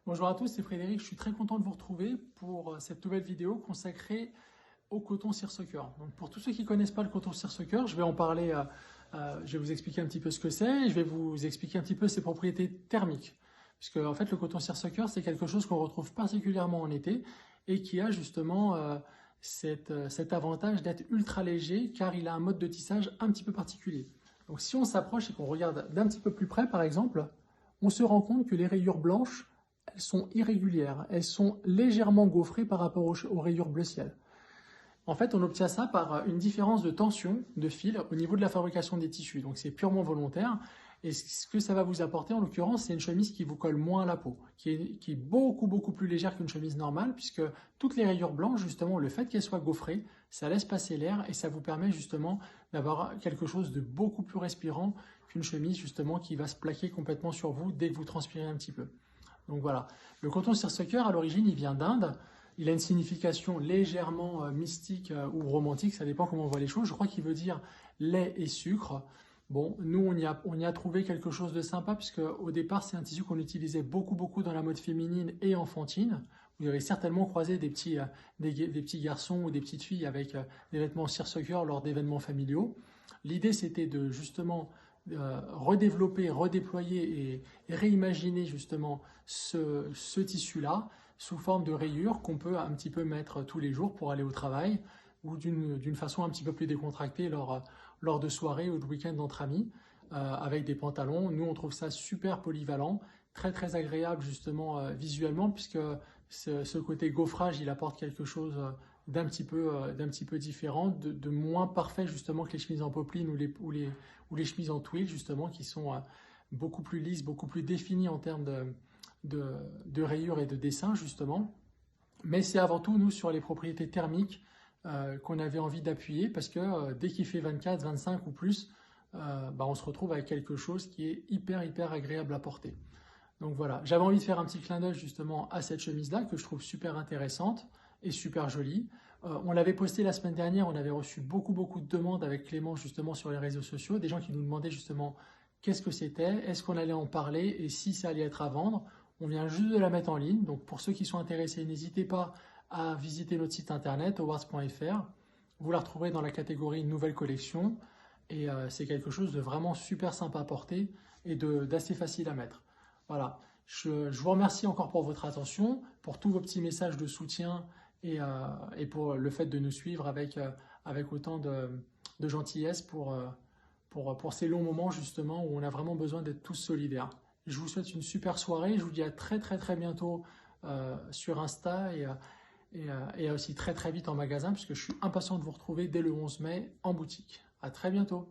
Bonjour à tous, c'est Frédéric. Je suis très content de vous retrouver pour cette nouvelle vidéo consacrée au coton seersucker. Donc, pour tous ceux qui ne connaissent pas le coton seersucker, je vais en parler, je vais vous expliquer un petit peu ce que c'est et je vais vous expliquer un petit peu ses propriétés thermiques. Puisque en fait, le coton seersucker, c'est quelque chose qu'on retrouve particulièrement en été et qui a justement cet avantage d'être ultra léger car il a un mode de tissage un petit peu particulier. Donc, si on s'approche et qu'on regarde d'un petit peu plus près, par exemple, on se rend compte que les rayures blanches elles sont irrégulières, elles sont légèrement gaufrées par rapport aux rayures bleu ciel. En fait, on obtient ça par une différence de tension de fil au niveau de la fabrication des tissus. Donc c'est purement volontaire. Et ce que ça va vous apporter, en l'occurrence, c'est une chemise qui vous colle moins à la peau, qui est beaucoup plus légère qu'une chemise normale, puisque toutes les rayures blanches, justement, le fait qu'elles soient gaufrées, ça laisse passer l'air et ça vous permet justement d'avoir quelque chose de beaucoup plus respirant qu'une chemise, justement, qui va se plaquer complètement sur vous dès que vous transpirez un petit peu. Donc voilà, le coton seersucker à l'origine il vient d'Inde, il a une signification légèrement mystique ou romantique, ça dépend comment on voit les choses, je crois qu'il veut dire lait et sucre. Bon, nous on y a trouvé quelque chose de sympa puisque au départ c'est un tissu qu'on utilisait beaucoup dans la mode féminine et enfantine. Vous avez certainement croisé des petits garçons ou des petites filles avec des vêtements seersucker lors d'événements familiaux. L'idée c'était de justement redévelopper, redéployer et réimaginer justement ce tissu-là sous forme de rayures qu'on peut un petit peu mettre tous les jours pour aller au travail ou d'une façon un petit peu plus décontractée lors de soirées ou de week-ends entre amis avec des pantalons. Nous, on trouve ça super polyvalent, très agréable justement visuellement puisque ce côté gaufrage, il apporte quelque chose d'un petit peu différent, de moins parfait justement que les chemises en popeline ou les chemises en twill justement qui sont beaucoup plus lisses, beaucoup plus définies en termes de rayures et de dessin justement. Mais c'est avant tout nous sur les propriétés thermiques qu'on avait envie d'appuyer parce que dès qu'il fait 24, 25 ou plus, on se retrouve avec quelque chose qui est hyper agréable à porter. Donc voilà, j'avais envie de faire un petit clin d'œil justement à cette chemise-là que je trouve super intéressante et super jolie. On l'avait posté la semaine dernière, on avait reçu beaucoup de demandes avec Clément justement sur les réseaux sociaux, des gens qui nous demandaient justement qu'est-ce que c'était, est-ce qu'on allait en parler et si ça allait être à vendre. On vient juste de la mettre en ligne, donc pour ceux qui sont intéressés, n'hésitez pas à visiter notre site internet awards.fr. Vous la retrouverez dans la catégorie nouvelle collection et c'est quelque chose de vraiment super sympa à porter et d'assez facile à mettre. Voilà, je vous remercie encore pour votre attention, pour tous vos petits messages de soutien et pour le fait de nous suivre avec autant de gentillesse pour ces longs moments justement où on a vraiment besoin d'être tous solidaires. Je vous souhaite une super soirée, je vous dis à très bientôt sur Insta et aussi très vite en magasin puisque je suis impatient de vous retrouver dès le 11 mai en boutique. À très bientôt.